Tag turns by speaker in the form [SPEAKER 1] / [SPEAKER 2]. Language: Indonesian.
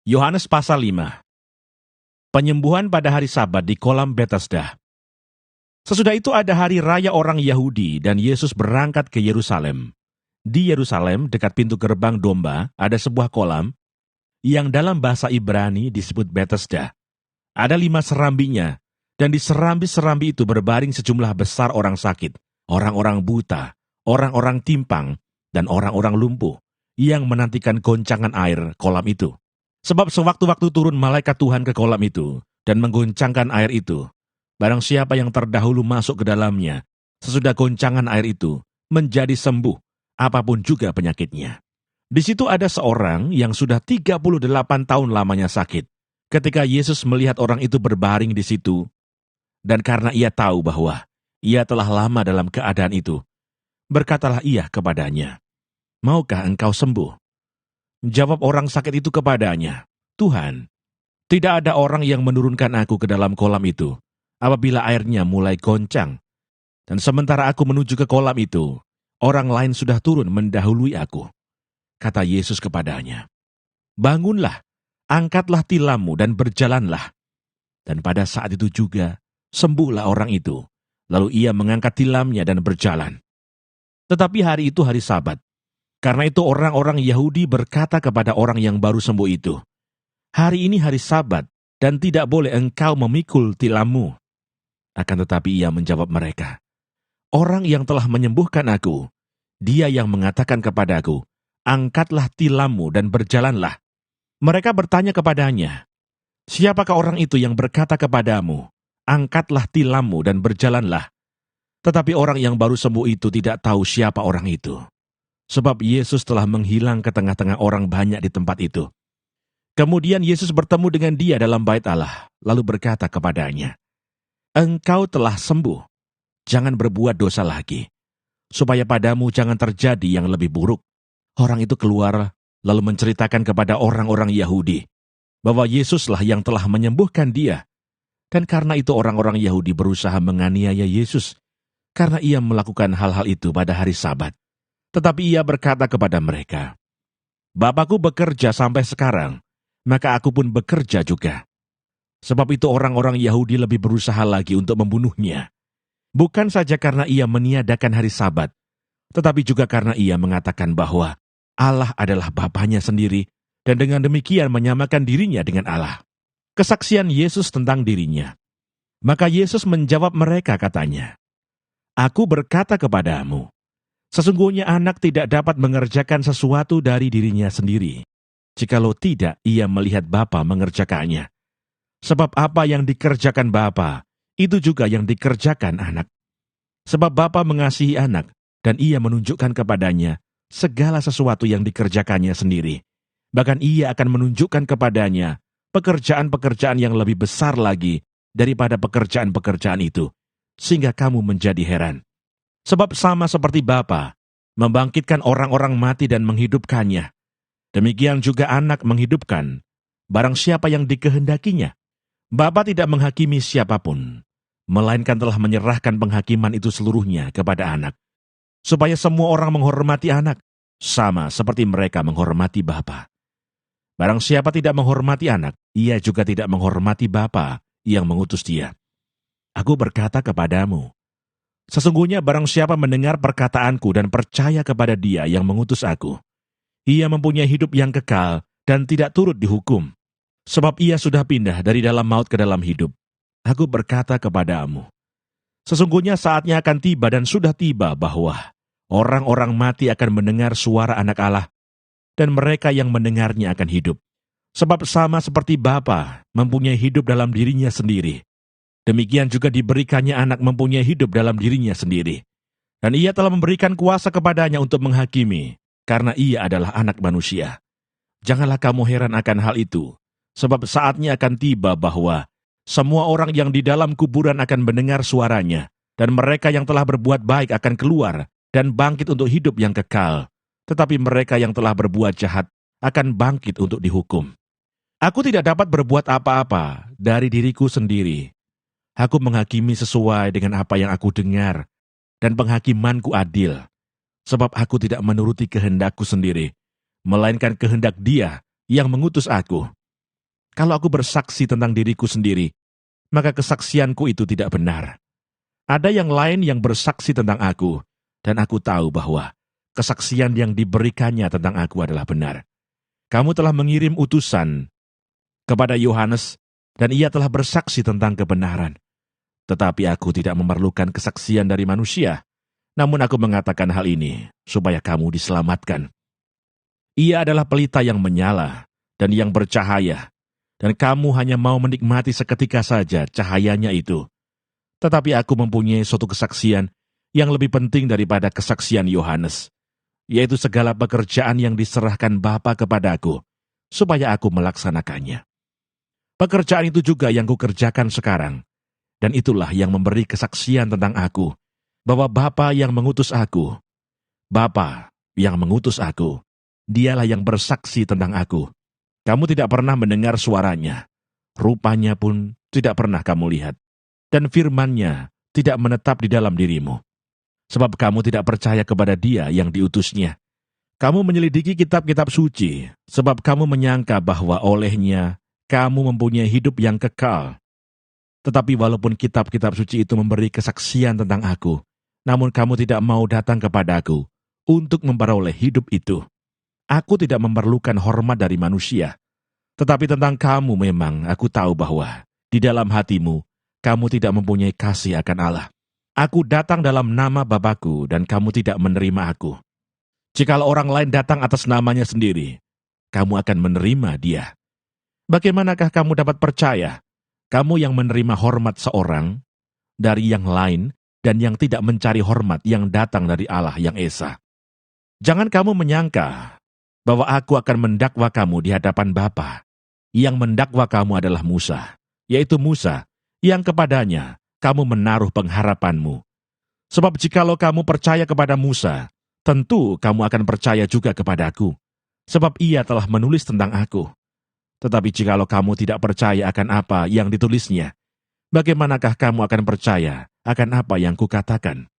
[SPEAKER 1] Yohanes pasal 5. Penyembuhan pada hari Sabat di kolam Betesda. Sesudah itu ada hari raya orang Yahudi dan Yesus berangkat ke Yerusalem. Di Yerusalem, dekat pintu gerbang domba, ada sebuah kolam yang dalam bahasa Ibrani disebut Betesda. Ada 5 serambinya, dan di serambi-serambi itu berbaring sejumlah besar orang sakit, orang-orang buta, orang-orang timpang, dan orang-orang lumpuh yang menantikan goncangan air kolam itu. Sebab sewaktu-waktu turun malaikat Tuhan ke kolam itu dan menggoncangkan air itu, barang siapa yang terdahulu masuk ke dalamnya, sesudah goncangan air itu, menjadi sembuh, apapun juga penyakitnya. Di situ ada seorang yang sudah 38 tahun lamanya sakit. Ketika Yesus melihat orang itu berbaring di situ, dan karena ia tahu bahwa ia telah lama dalam keadaan itu, berkatalah ia kepadanya, "Maukah engkau sembuh?" Jawab orang sakit itu kepadanya, "Tuhan, tidak ada orang yang menurunkan aku ke dalam kolam itu apabila airnya mulai goncang. Dan sementara aku menuju ke kolam itu, orang lain sudah turun mendahului aku." Kata Yesus kepadanya, "Bangunlah, angkatlah tilammu dan berjalanlah." Dan pada saat itu juga, sembuhlah orang itu. Lalu ia mengangkat tilamnya dan berjalan. Tetapi hari itu hari Sabat. Karena itu orang-orang Yahudi berkata kepada orang yang baru sembuh itu, "Hari ini hari Sabat, dan tidak boleh engkau memikul tilammu." Akan tetapi ia menjawab mereka, "Orang yang telah menyembuhkan aku, dia yang mengatakan kepadaku, 'Angkatlah tilammu dan berjalanlah.'" Mereka bertanya kepadanya, "Siapakah orang itu yang berkata kepadamu, 'Angkatlah tilammu dan berjalanlah'?" Tetapi orang yang baru sembuh itu tidak tahu siapa orang itu. Sebab Yesus telah menghilang ke tengah-tengah orang banyak di tempat itu. Kemudian Yesus bertemu dengan dia dalam bait Allah, lalu berkata kepadanya, "Engkau telah sembuh, jangan berbuat dosa lagi, supaya padamu jangan terjadi yang lebih buruk." Orang itu keluar, lalu menceritakan kepada orang-orang Yahudi, bahwa Yesuslah yang telah menyembuhkan dia. Dan karena itu orang-orang Yahudi berusaha menganiaya Yesus, karena ia melakukan hal-hal itu pada hari Sabat. Tetapi ia berkata kepada mereka, "Bapakku bekerja sampai sekarang, maka aku pun bekerja juga." Sebab itu orang-orang Yahudi lebih berusaha lagi untuk membunuhnya. Bukan saja karena ia meniadakan hari Sabat, tetapi juga karena ia mengatakan bahwa Allah adalah Bapanya sendiri, dan dengan demikian menyamakan dirinya dengan Allah. Kesaksian Yesus tentang dirinya. Maka Yesus menjawab mereka katanya, "Aku berkata kepadamu, sesungguhnya anak tidak dapat mengerjakan sesuatu dari dirinya sendiri, jikalau tidak ia melihat Bapa mengerjakannya. Sebab apa yang dikerjakan Bapa, itu juga yang dikerjakan anak. Sebab Bapa mengasihi anak, dan ia menunjukkan kepadanya segala sesuatu yang dikerjakannya sendiri. Bahkan ia akan menunjukkan kepadanya pekerjaan-pekerjaan yang lebih besar lagi daripada pekerjaan-pekerjaan itu, sehingga kamu menjadi heran. Sebab sama seperti Bapa membangkitkan orang-orang mati dan menghidupkannya, demikian juga anak menghidupkan barang siapa yang dikehendakinya. Bapa tidak menghakimi siapapun, melainkan telah menyerahkan penghakiman itu seluruhnya kepada anak, supaya semua orang menghormati anak, sama seperti mereka menghormati Bapa. Barang siapa tidak menghormati anak, ia juga tidak menghormati Bapa yang mengutus dia. Aku berkata kepadamu, sesungguhnya barang siapa mendengar perkataanku dan percaya kepada dia yang mengutus aku, ia mempunyai hidup yang kekal dan tidak turut dihukum. Sebab ia sudah pindah dari dalam maut ke dalam hidup. Aku berkata kepadamu, sesungguhnya saatnya akan tiba dan sudah tiba bahwa orang-orang mati akan mendengar suara Anak Allah, dan mereka yang mendengarnya akan hidup. Sebab sama seperti Bapa mempunyai hidup dalam dirinya sendiri, demikian juga diberikannya anak mempunyai hidup dalam dirinya sendiri. Dan ia telah memberikan kuasa kepadanya untuk menghakimi, karena ia adalah anak manusia. Janganlah kamu heran akan hal itu, sebab saatnya akan tiba bahwa semua orang yang di dalam kuburan akan mendengar suaranya, dan mereka yang telah berbuat baik akan keluar dan bangkit untuk hidup yang kekal. Tetapi mereka yang telah berbuat jahat akan bangkit untuk dihukum. Aku tidak dapat berbuat apa-apa dari diriku sendiri. Aku menghakimi sesuai dengan apa yang aku dengar, dan penghakimanku adil. Sebab aku tidak menuruti kehendakku sendiri, melainkan kehendak Dia yang mengutus aku. Kalau aku bersaksi tentang diriku sendiri, maka kesaksianku itu tidak benar. Ada yang lain yang bersaksi tentang aku, dan aku tahu bahwa kesaksian yang diberikannya tentang aku adalah benar. Kamu telah mengirim utusan kepada Yohanes, dan ia telah bersaksi tentang kebenaran. Tetapi aku tidak memerlukan kesaksian dari manusia, namun aku mengatakan hal ini supaya kamu diselamatkan. Ia adalah pelita yang menyala dan yang bercahaya, dan kamu hanya mau menikmati seketika saja cahayanya itu. Tetapi aku mempunyai suatu kesaksian yang lebih penting daripada kesaksian Yohanes, yaitu segala pekerjaan yang diserahkan Bapa kepadaku, supaya aku melaksanakannya. Pekerjaan itu juga yang kukerjakan sekarang, dan itulah yang memberi kesaksian tentang aku, bahwa Bapa yang mengutus aku, dialah yang bersaksi tentang aku. Kamu tidak pernah mendengar suaranya, rupanya pun tidak pernah kamu lihat, dan firman-Nya tidak menetap di dalam dirimu. Sebab kamu tidak percaya kepada Dia yang diutusnya. Kamu menyelidiki kitab-kitab suci, sebab kamu menyangka bahwa olehnya kamu mempunyai hidup yang kekal. Tetapi walaupun kitab-kitab suci itu memberi kesaksian tentang aku, namun kamu tidak mau datang kepadaku untuk memperoleh hidup itu. Aku tidak memerlukan hormat dari manusia. Tetapi tentang kamu memang aku tahu bahwa di dalam hatimu kamu tidak mempunyai kasih akan Allah. Aku datang dalam nama Bapakku dan kamu tidak menerima aku. Jikalau orang lain datang atas namanya sendiri, kamu akan menerima dia. Bagaimanakah kamu dapat percaya, kamu yang menerima hormat seorang dari yang lain dan yang tidak mencari hormat yang datang dari Allah yang Esa? Jangan kamu menyangka bahwa aku akan mendakwa kamu di hadapan Bapa. Yang mendakwa kamu adalah Musa, yaitu Musa yang kepadanya kamu menaruh pengharapanmu. Sebab jikalau kamu percaya kepada Musa, tentu kamu akan percaya juga kepadaku, sebab ia telah menulis tentang aku. Tetapi jikalau kamu tidak percaya akan apa yang ditulisnya, bagaimanakah kamu akan percaya akan apa yang kukatakan?